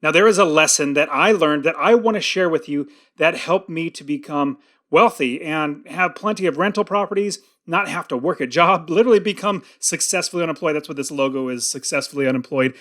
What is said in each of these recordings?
Now, there is a lesson that I learned that I want to share with you that helped me to become wealthy and have plenty of rental properties, not have to work a job, literally become successfully unemployed. That's what this logo is, successfully unemployed.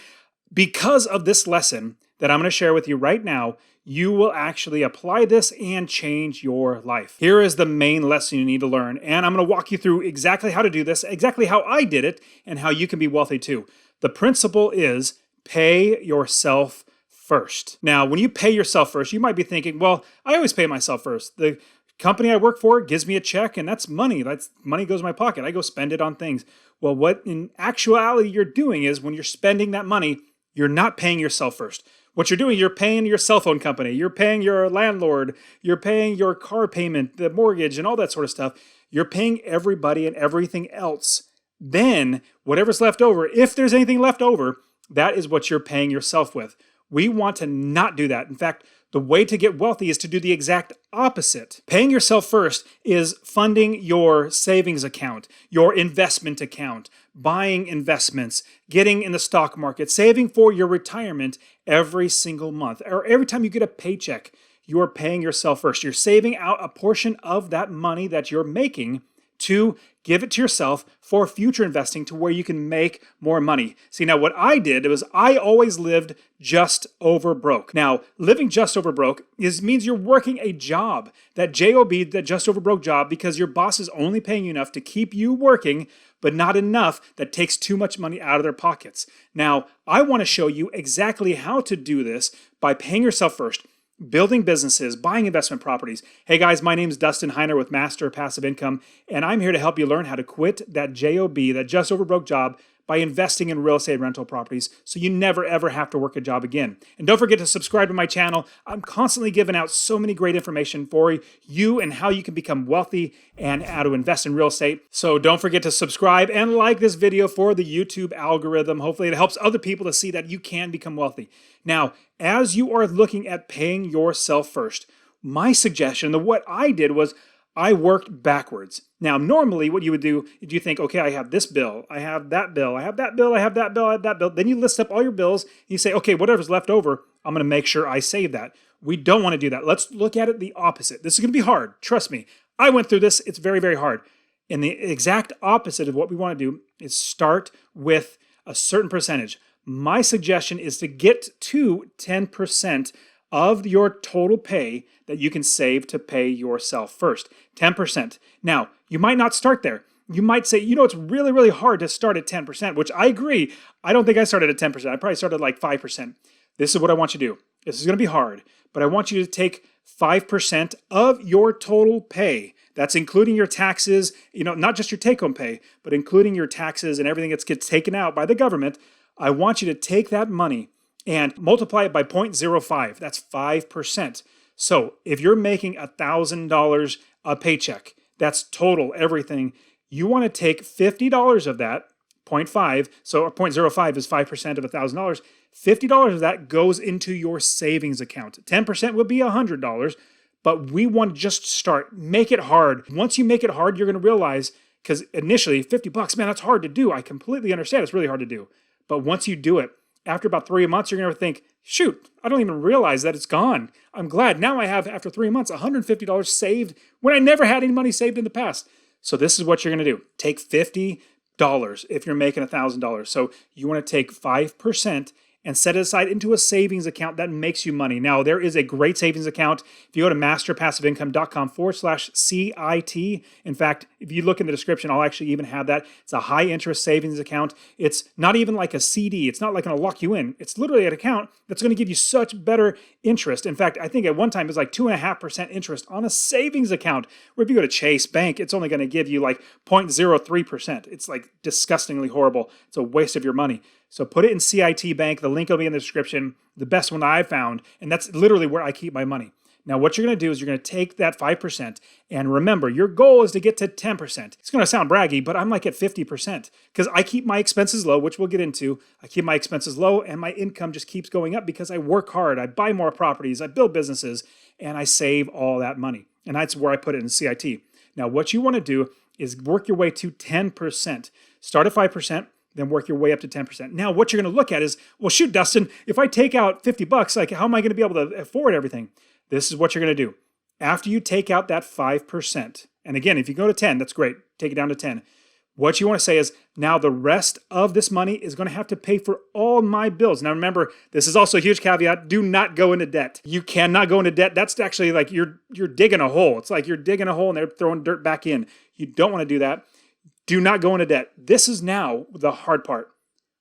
Because of this lesson that I'm going to share with you right now, you will actually apply this and change your life. Here is the main lesson you need to learn, and I'm going to walk you through exactly how to do this, exactly how I did it, and how you can be wealthy too. The principle is pay yourself first. Now, when you pay yourself first, you might be thinking, well, I always pay myself first. The company I work for gives me a check, and that's money. That's money goes in my pocket. I go spend it on things. Well, what in actuality you're doing is when you're spending that money, you're not paying yourself first. What you're doing, you're paying your cell phone company, you're paying your landlord, you're paying your car payment, the mortgage, and all that sort of stuff. You're paying everybody and everything else. Then, whatever's left over, if there's anything left over, that is what you're paying yourself with. We want to not do that. In fact, the way to get wealthy is to do the exact opposite. Paying yourself first is funding your savings account, your investment account, buying investments, getting in the stock market, saving for your retirement every single month, or every time you get a paycheck, you're paying yourself first. You're saving out a portion of that money that you're making to give it to yourself for future investing to where you can make more money. See, now what I did was I always lived just over broke. Now, living just over broke means you're working a job, that job, that just over broke job, because your boss is only paying you enough to keep you working, but not enough that takes too much money out of their pockets. Now, I want to show you exactly how to do this by paying yourself first, building businesses, buying investment properties. Hey guys, my name's Dustin Heiner with Master Passive Income, and I'm here to help you learn how to quit that job, that just over broke job, by investing in real estate rental properties so you never ever have to work a job again. And don't forget to subscribe to my channel. I'm constantly giving out so many great information for you and how you can become wealthy and how to invest in real estate. So don't forget to subscribe and like this video for the YouTube algorithm. Hopefully it helps other people to see that you can become wealthy. Now, as you are looking at paying yourself first, my suggestion, what I did was I worked backwards. Now, normally what you would do is you think, okay, I have this bill, I have that bill, I have that bill, I have that bill, I have that bill. Then you list up all your bills and you say, okay, whatever's left over, I'm going to make sure I save that. We don't want to do that. Let's look at it the opposite. This is going to be hard. Trust me. I went through this. It's very, very hard. And the exact opposite of what we want to do is start with a certain percentage. My suggestion is to get to 10% of your total pay that you can save to pay yourself first. 10%. Now, you might not start there. You might say, it's really, really hard to start at 10%, which I agree. I don't think I started at 10%. I probably started like 5%. This is what I want you to do. This is going to be hard, but I want you to take 5% of your total pay. That's including your taxes, not just your take-home pay, but including your taxes and everything that gets taken out by the government. I want you to take that money and multiply it by 0.05. That's 5%. So if you're making $1,000 a paycheck, that's total everything. You want to take $50 of that, 0.5, so 0.05 is 5% of $1,000. $50 of that goes into your savings account. 10% would be $100, but we want to just start. Make it hard. Once you make it hard, you're going to realize, because initially, $50, man, that's hard to do. I completely understand it's really hard to do. But once you do it, after about 3 months, you're going to think, shoot, I don't even realize that it's gone. I'm glad. Now I have, after 3 months, $150 saved when I never had any money saved in the past. So this is what you're going to do. Take $50 if you're making $1,000. So you want to take 5% and set it aside into a savings account that makes you money. Now, there is a great savings account. If you go to masterpassiveincome.com/CIT, in fact, if you look in the description, I'll actually even have that. It's a high interest savings account. It's not even like a CD. It's not like going to lock you in. It's literally an account that's going to give you such better interest. In fact, I think at one time it was like 2.5% interest on a savings account. Where if you go to Chase Bank, it's only going to give you like 0.03%. It's like disgustingly horrible. It's a waste of your money. So put it in CIT Bank. The link will be in the description. The best one I've found, and that's literally where I keep my money. Now, what you're going to do is you're going to take that 5%, and remember, your goal is to get to 10%. It's going to sound braggy, but I'm like at 50% because I keep my expenses low, which we'll get into. I keep my expenses low, and my income just keeps going up because I work hard. I buy more properties. I build businesses, and I save all that money. And that's where I put it in CIT. Now, what you want to do is work your way to 10%. Start at 5%. then work your way up to 10%. Now, what you're going to look at is, well, shoot, Dustin, if I take out $50, like, how am I going to be able to afford everything? This is what you're going to do. After you take out that 5%, and again, if you go to 10, that's great. Take it down to 10. What you want to say is, now the rest of this money is going to have to pay for all my bills. Now remember, this is also a huge caveat. Do not go into debt. You cannot go into debt. That's actually like you're digging a hole. It's like you're digging a hole and they're throwing dirt back in. You don't want to do that. Do not go into debt. This is now the hard part.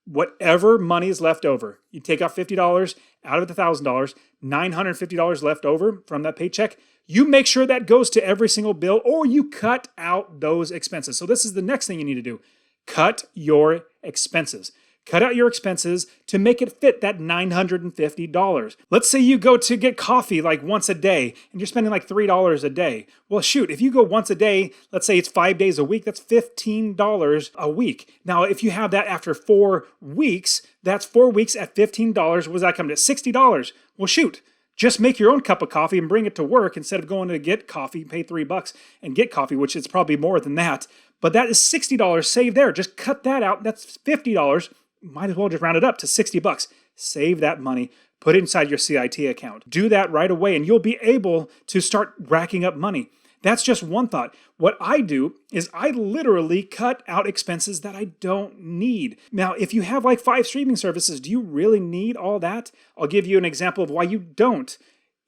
Whatever money is left over, you take out $50 out of the $1,000, $950 left over from that paycheck. You make sure that goes to every single bill, or you cut out those expenses. So this is the next thing you need to do. Cut your expenses. Cut out your expenses to make it fit that $950. Let's say you go to get coffee like once a day and you're spending like $3 a day. Well, shoot, if you go once a day, let's say it's 5 days a week, that's $15 a week. Now, if you have that after 4 weeks, that's 4 weeks at $15. What does that come to? $60. Well, shoot. Just make your own cup of coffee and bring it to work instead of going to get coffee, pay $3 and get coffee, which is probably more than that. But that is $60 saved there. Just cut that out. That's $50. Might as well just round it up to $60. Save that money. Put it inside your CIT account. Do that right away and you'll be able to start racking up money. That's just one thought. What I do is I literally cut out expenses that I don't need. Now, if you have like 5 streaming services, do you really need all that? I'll give you an example of why you don't.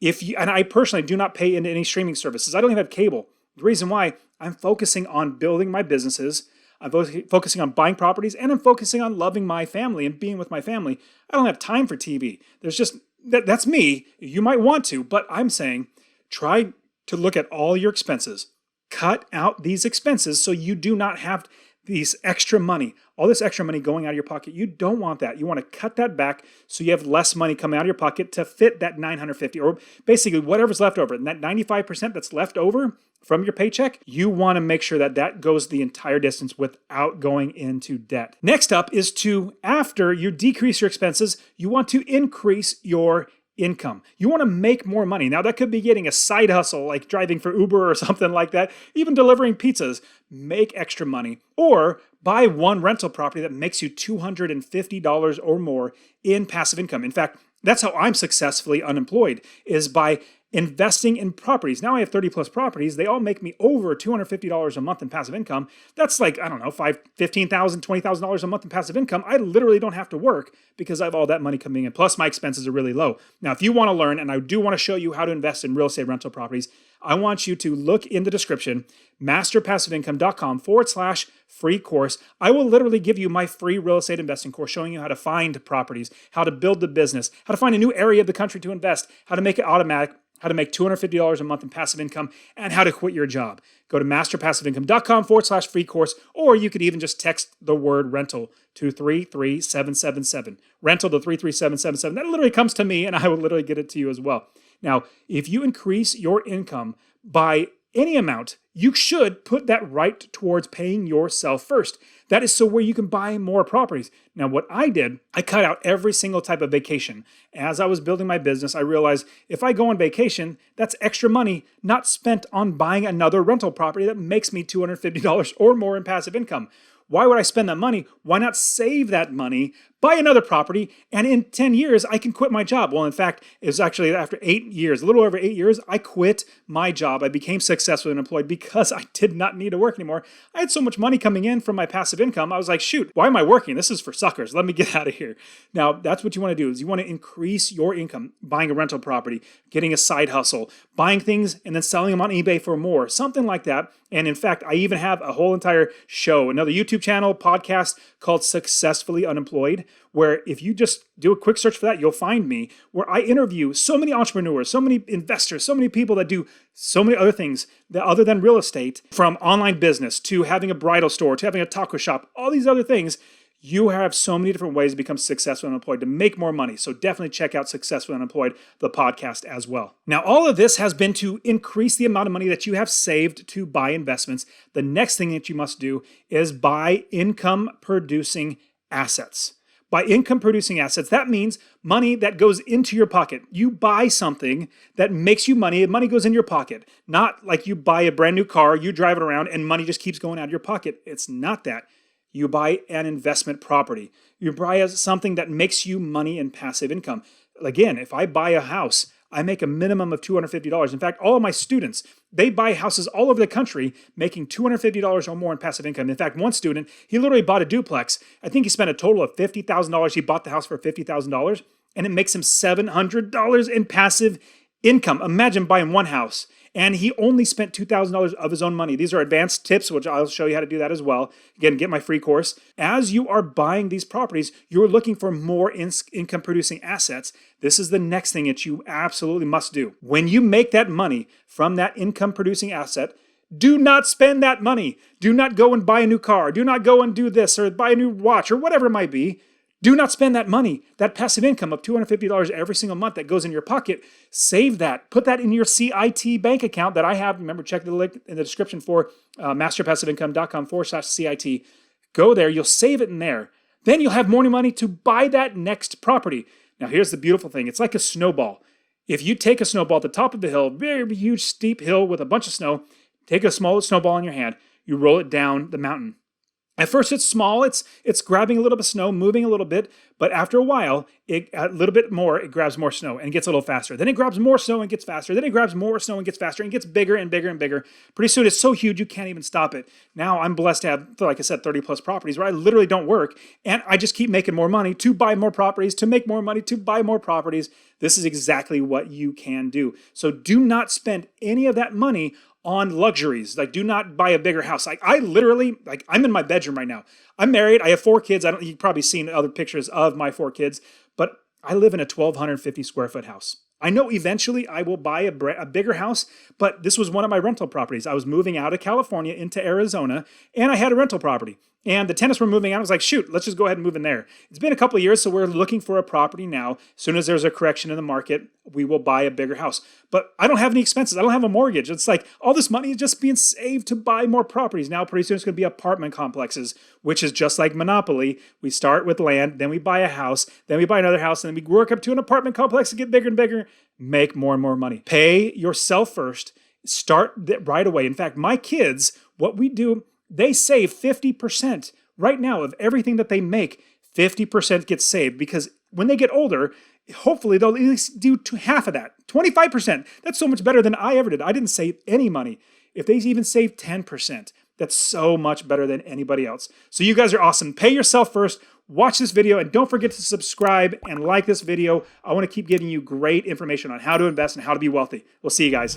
And I personally do not pay into any streaming services. I don't even have cable. The reason why, I'm focusing on building my businesses. I'm focusing on buying properties, and I'm focusing on loving my family and being with my family. I don't have time for TV. That's me. You might want to, but I'm saying try to look at all your expenses. Cut out these expenses so you do not have these extra money, all this extra money going out of your pocket. You don't want that. You want to cut that back so you have less money coming out of your pocket to fit that $950 or basically whatever's left over. And that 95% that's left over from your paycheck, you want to make sure that that goes the entire distance without going into debt. Next up is after you decrease your expenses, you want to increase your income. You want to make more money. Now, that could be getting a side hustle, like driving for Uber or something like that, even delivering pizzas. Make extra money. Or buy one rental property that makes you $250 or more in passive income. In fact, that's how I'm successfully unemployed, is by investing in properties. Now I have 30 plus properties. They all make me over $250 a month in passive income. That's like, I don't know, $15,000, $20,000 a month in passive income. I literally don't have to work because I have all that money coming in. Plus my expenses are really low. Now, if you want to learn, and I do want to show you how to invest in real estate rental properties, I want you to look in the description, masterpassiveincome.com/free course. I will literally give you my free real estate investing course showing you how to find properties, how to build the business, how to find a new area of the country to invest, how to make it automatic, how to make $250 a month in passive income, and how to quit your job. Go to masterpassiveincome.com/free course, or you could even just text the word rental to 33777. Rental to 33777. That literally comes to me, and I will literally get it to you as well. Now, if you increase your income by any amount, you should put that right towards paying yourself first. That is so where you can buy more properties. Now, what I did, I cut out every single type of vacation. As I was building my business, I realized if I go on vacation, that's extra money not spent on buying another rental property that makes me $250 or more in passive income. Why would I spend that money? Why not save that money, buy another property, and in 10 years, I can quit my job? Well, in fact, it was actually after 8 years, a little over 8 years, I quit my job. I became successfully unemployed because I did not need to work anymore. I had so much money coming in from my passive income. I was like, shoot, why am I working? This is for suckers. Let me get out of here. Now, that's what you want to do, is you want to increase your income, buying a rental property, getting a side hustle, buying things and then selling them on eBay for more, something like that. And in fact, I even have a whole entire show, another YouTube channel, podcast called Successfully Unemployed, where if you just do a quick search for that, you'll find me, where I interview so many entrepreneurs, so many investors, so many people that do so many other things that other than real estate, from online business to having a bridal store to having a taco shop, all these other things. You have so many different ways to become successful unemployed, to make more money. So definitely check out Successfully Unemployed, the podcast as well. Now, all of this has been to increase the amount of money that you have saved to buy investments. The next thing that you must do is buy income-producing assets. By income-producing assets, that means money that goes into your pocket. You buy something that makes you money, and money goes in your pocket. Not like you buy a brand new car, you drive it around, and money just keeps going out of your pocket. It's not that. You buy an investment property. You buy something that makes you money and passive income. Again, if I buy a house, I make a minimum of $250. In fact, all of my students, they buy houses all over the country making $250 or more in passive income. In fact, one student, he literally bought a duplex. I think he spent a total of $50,000. He bought the house for $50,000 and it makes him $700 in passive income. Imagine buying one house and he only spent $2,000 of his own money. These are advanced tips, which I'll show you how to do that as well. Again, get my free course. As you are buying these properties, you're looking for more income producing assets. This is the next thing that you absolutely must do. When you make that money from that income producing asset, do not spend that money. Do not go and buy a new car. Do not go and do this or buy a new watch or whatever it might be. Do not spend that money, that passive income of $250 every single month that goes in your pocket. Save that. Put that in your CIT bank account that I have. Remember, check the link in the description for masterpassiveincome.com/CIT. Go there. You'll save it in there. Then you'll have more money to buy that next property. Now, here's the beautiful thing. It's like a snowball. If you take a snowball at the top of the hill, very huge, steep hill with a bunch of snow, take a small snowball in your hand, you roll it down the mountain. At first, it's small. It's grabbing a little bit of snow, moving a little bit. But after a while, a little bit more, it grabs more snow and gets a little faster. Then it grabs more snow and gets faster. Then it grabs more snow and gets faster and gets bigger and bigger and bigger. Pretty soon, it's so huge, you can't even stop it. Now, I'm blessed to have, like I said, 30 plus properties where I literally don't work. And I just keep making more money to buy more properties, to make more money, to buy more properties. This is exactly what you can do. So do not spend any of that money on luxuries. Like, do not buy a bigger house. Like, I literally, like, I'm in my bedroom right now. I'm married. I have 4 kids. You've probably seen other pictures of my 4 kids, but I live in a 1,250 square foot house. I know eventually I will buy a bigger house, but this was one of my rental properties. I was moving out of California into Arizona, and I had a rental property. And the tenants were moving out. I was like, shoot, let's just go ahead and move in there. It's been a couple of years, so we're looking for a property now. As soon as there's a correction in the market, we will buy a bigger house. But I don't have any expenses. I don't have a mortgage. It's like all this money is just being saved to buy more properties. Now, pretty soon it's going to be apartment complexes, which is just like Monopoly. We start with land, then we buy a house, then we buy another house, and then we work up to an apartment complex to get bigger and bigger, make more and more money. Pay yourself first. Start right away. In fact, my kids, what we do, they save 50% right now of everything that they make. 50% gets saved because when they get older, hopefully they'll at least do half of that. 25%. That's so much better than I ever did. I didn't save any money. If they even save 10%, that's so much better than anybody else. So you guys are awesome. Pay yourself first. Watch this video and don't forget to subscribe and like this video. I want to keep giving you great information on how to invest and how to be wealthy. We'll see you guys.